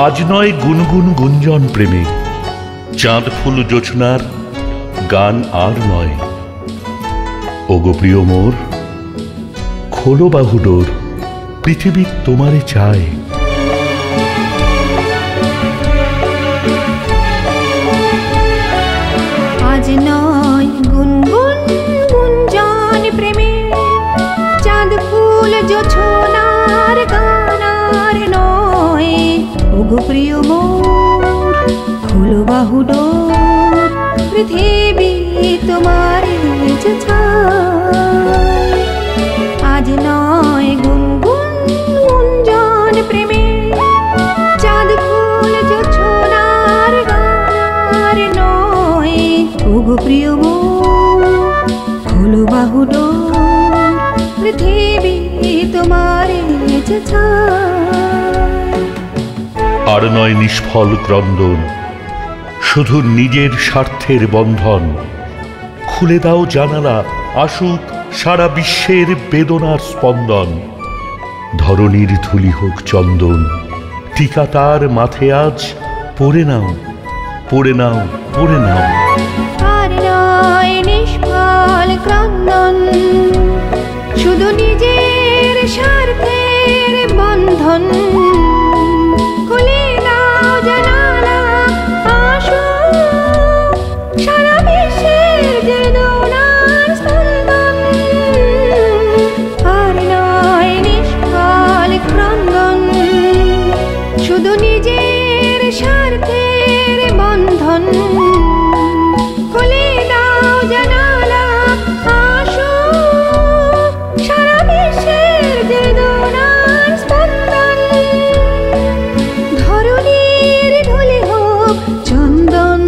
আজ নয় গুনগুন গুঞ্জন প্রেমে, চাঁদ ফুল জোছনার গান আর নয়। ওগো প্রিয় মোর, খোলো বাহুডোর, পৃথিবী তোমারে চায়। আজ নয় গুনগুন গুঞ্জন প্রেমে, চাঁদ ফুল জোছনার গান আর নয়। ওগো প্রিয় মোর, খোলো বাহুডোর, পৃথিবী তোমারে চায়। আজ নয় গুনগুন গুঞ্জন প্রেমে, চাঁদ ফুল জোছনার গান আর নয়। ওগো প্রিয় মোর, খোলো বাহুডোর, পৃথিবী তোমারে চায়। আর নয় নিষ্ফল ক্রন্দন, শুধু নিজের স্বার্থের বন্ধন। খুলে দাও জানালা, আসুক সারা বিশ্বের বেদনার স্পন্দন। ধরণীর ধুলি হোক চন্দন, টিকা তার মাথে আজ পড়ে নাও, পড়ে নাও, পড়ে নাও। আর নয় নিষ্ফল ক্রন্দন, শুধু নিজের স্বার্থের বন্ধন। খুলে দাও জানালা, আসুক সারা বিশ্বের বেদনার স্পন্দন। আর নয় নিষ্ফল ক্রন্দন, শুধু নিজের স্বার্থের বন্ধন। খুলে দাও জানালা, আসুক সারা বিশ্বের বেদনার স্পন্দন। ধরণীর ধুলি হোক চন্দন,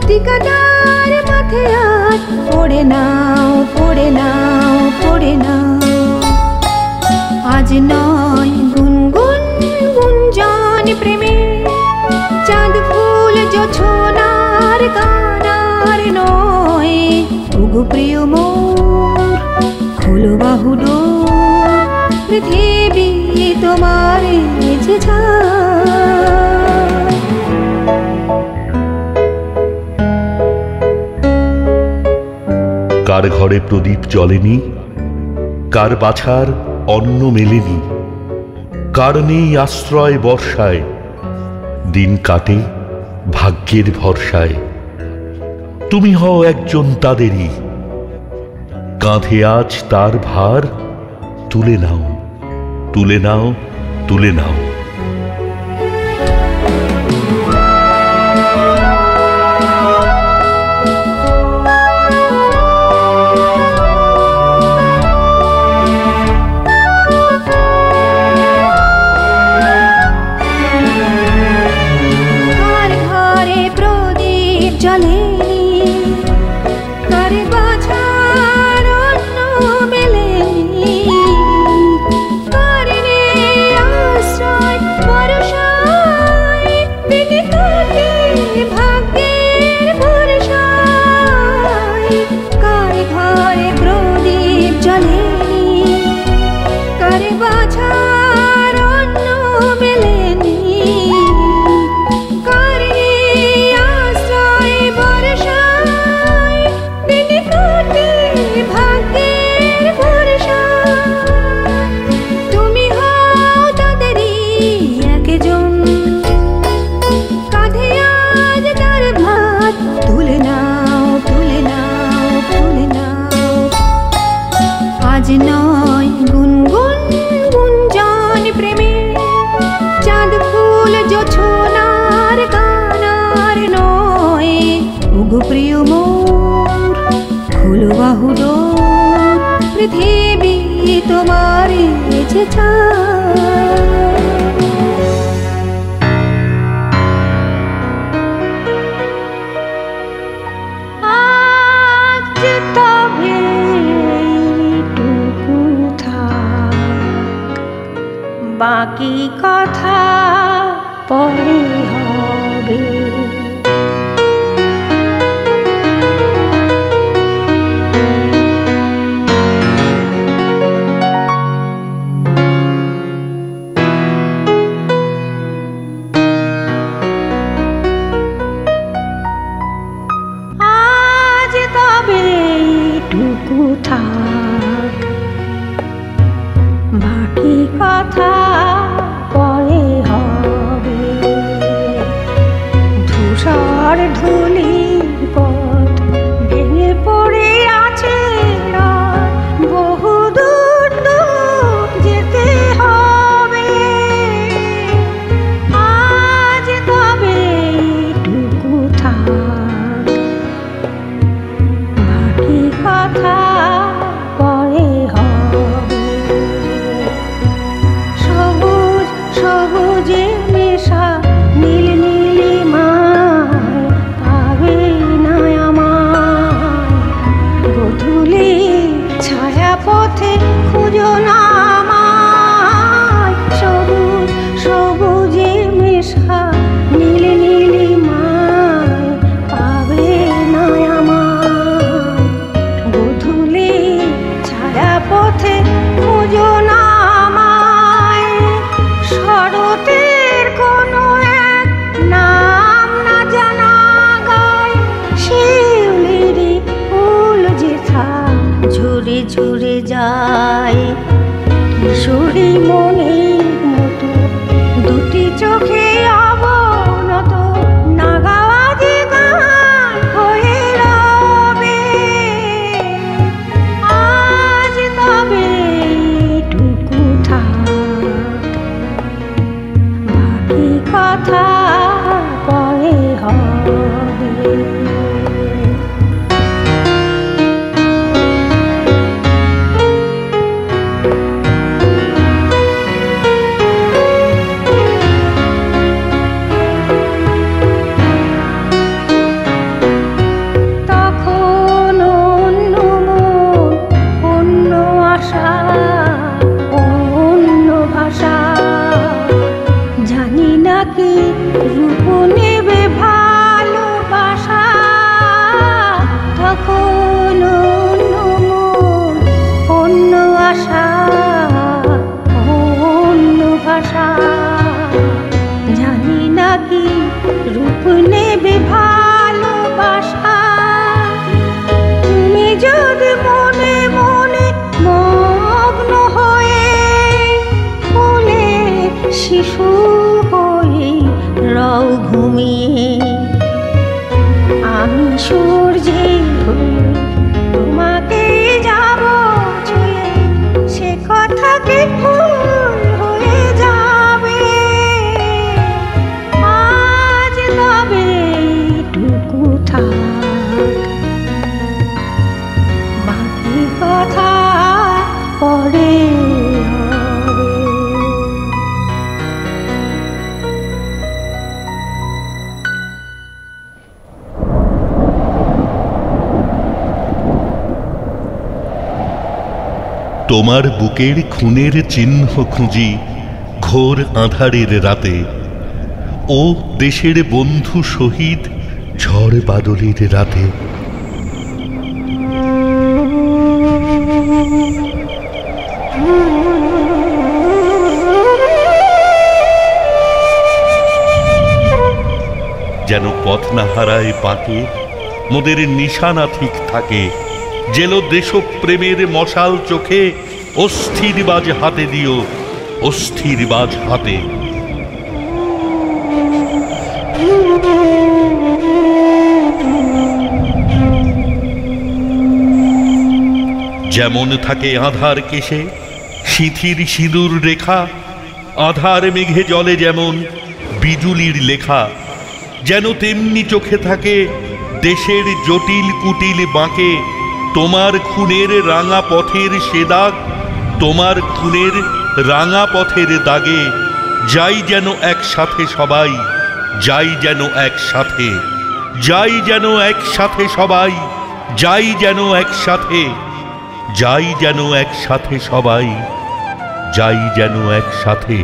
টিকাদার মাথে আজ পড়ে নাও, পড়ে নাও, পড়ে নাও। আজ নয় গুনগুন গুঞ্জন প্রেমে, চাঁদ ফুল জোছনার গান আর নয়। ওগো প্রিয় মোর, খোলো বাহুডোর, পৃথিবী তোমারে চায়। কার ঘরে প্রদীপ জ্বলেনি, কার বাছার অন্ন মেলেনি, কার নেই আশ্রয় বর্ষায়, দিন কাটে ভাগ্যের ভরসায়। তুমি হও একজন তাদেরই, কাঁধে আজ তার ভার তুলে নাও, তুলে নাও, তুলে নাও। কার ঘরে প্রদীপ জ্বলেনি, কার বাছার অন্ন মেলেনি, কার নেই আশ্রয় ভরসায়, দিন কাটে ভাগ্যের ভরসায়। কার ঘরে প্রদীপ জ্বলেনি, কার বাছার অন্ন মেলেনি, কার নেই আশ্রয় ভরসায়, দিন কাটে ভাগ্যের ভরসায়। তুমি হও তাদেরই একজন, কাঁধে আজ তার ভার তুলে নাও, তুলে নাও, তুলে নাও। আজ নয় গুনগুন গুঞ্জন প্রেমে, চাঁদ ফুল জোছনার গান আর নয়। ওগো প্রিয় মোর, খোলো বাহুডোর, পৃথিবী তোমারে চায়। আজ তবে এইটুকু থাক, বাকি কথা পরে হবে। সবুজে মেশা নীল নীলিমায় পাবে না আমায়। গোধূলি ছায়া পথে খুঁজো না আমায়, সবুজ সবুজে মেশা নীল নীলিমায় পাবে না আমায়। গোধূলি ছায়া পথে খুঁজো না আমায়। শরতের কোনো এক নাম না জানা গায়, শিউলিরই ফুল যেথা ঝরে ঝরে যায়। কিশোরী মনের মতো দুটি চোখে অবনত, নাগাওয়া যে গান হয়ে রবে। আজ তবে এইটুকু থাক, বাকি কথা পরে হবে। তখন অন্য মন, অন্য আশা, অন্য ভাষা, জানি না কি রূপ নেবে ভালোবাসা। তখন অন্য মন, অন্য আশা, অন্য ভাষা, জানি না কি রূপ নেবে ভালোবাসা। তুমি যদি মনে মনে মগ্ন হয়ে ফুলে শিশু হয়ে রও ঘুমিয়ে, আমি সূর্যে হয়ে তোমাকে যাব ছুঁয়ে, সে কথা কি ভুল হয়ে যাবে। আজ তবে এইটুকু থাক, বাকি কথা পরে হবে। তোমার বুকের খুনের চিহ্ন খুঁজি ঘোর আঁধারের রাতে, ও দেশের বন্ধু শহীদ ঝড় বাদলের রাতে। যেন পথ না হারায় পাকে, মোদের নিশানা ঠিক থাকে। জেলো দেশপ্রেমের মশাল চোখে, অস্থির বাজ হাতে দিও, অস্থির বাজ হাতে। যেমন থাকে আধার কেশে সিঁথির সিঁদুর রেখা, আধার মেঘে জলে যেমন বিজুলির লেখা, যেন তেমনি চোখে থাকে দেশের জটিল কুটিল বাঁকে। তোমার খুনের রাঙা পথের সে দাগ, তোমার খুনের রাঙা পথের দাগে। যাই যেন একসাথে সবাই, যাই যেন একসাথে, যাই যেন একসাথে সবাই, যাই যেন একসাথে, যাই যেন একসাথে সবাই, যাই যেন একসাথে।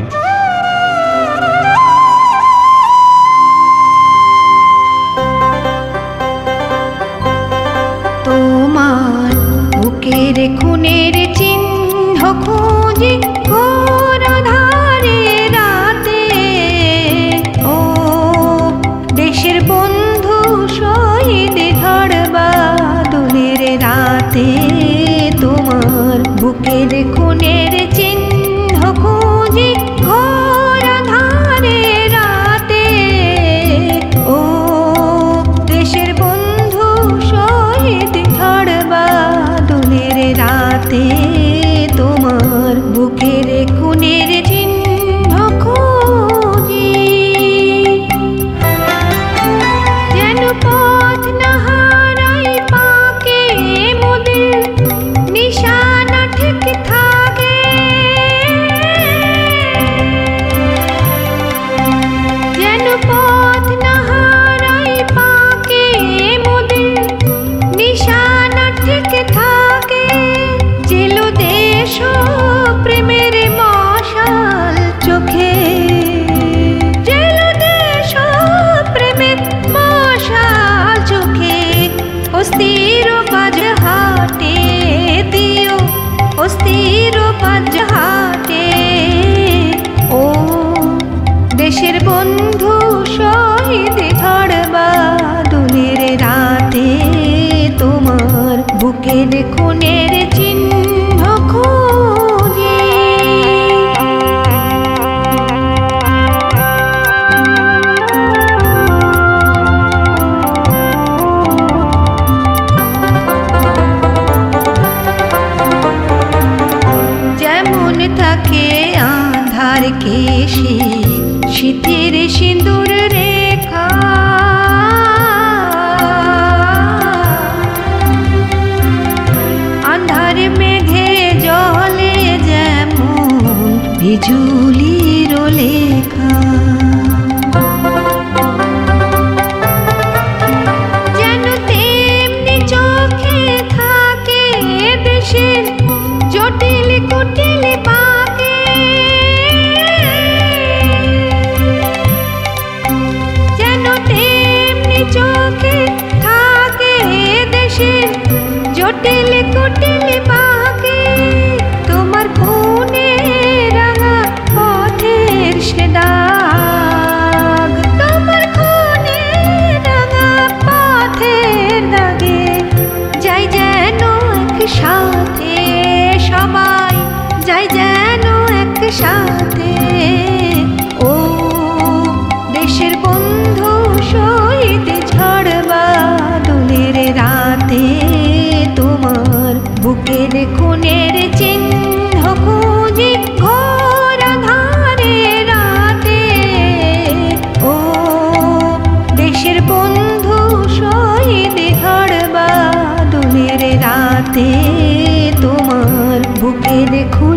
তোমার বুকের খুনের চিহ্ন খুঁজি ঘোর আঁধারে রাতে, ও দেশের বন্ধু শহীদ ঝড় বাদলের রাতে। তোমার বুকের খুনের চিহ্ন খুঁজি ঘোর আঁধারে রাতে, ও দেশের বন্ধু শহীদ ঝড় বাদলের রাতে। তোমার বুকে তীর বজ্রহাতে। ও দেশের বন্ধু শহীদ ঝড় বাদলের রাতে, তোমার বুকের খুনের চিহ্ন খুঁজি। যেমন থাকে আঁধার কেশে শীতের সিঁদুর রেখা, আঁধার মেঘে জলে যেমন বিজুলির লেখা। যেন তেমনি চোখে থাকে দেশের জটিল কুটিল পাকে। যেন তেমনি চোখে থাকে দেশের জটিল কুটিল পাকে। তোমার খুনে রাঙা পথের সে দাগ, তোমার খুনে রাঙা পথের দাগে যাই যেন একসাথে সবাই, যাই যেন একসাথে। ও দেশের বন্ধু শহীদ ঝড় বাদলের রাতে, তোমার বুকের খুনের চিহ্ন খুঁজি ঘোর আঁধারে রাতে। ও দেশের বন্ধু শহীদ ঝড় বাদলের রাতে, তোমার বুকের খুনের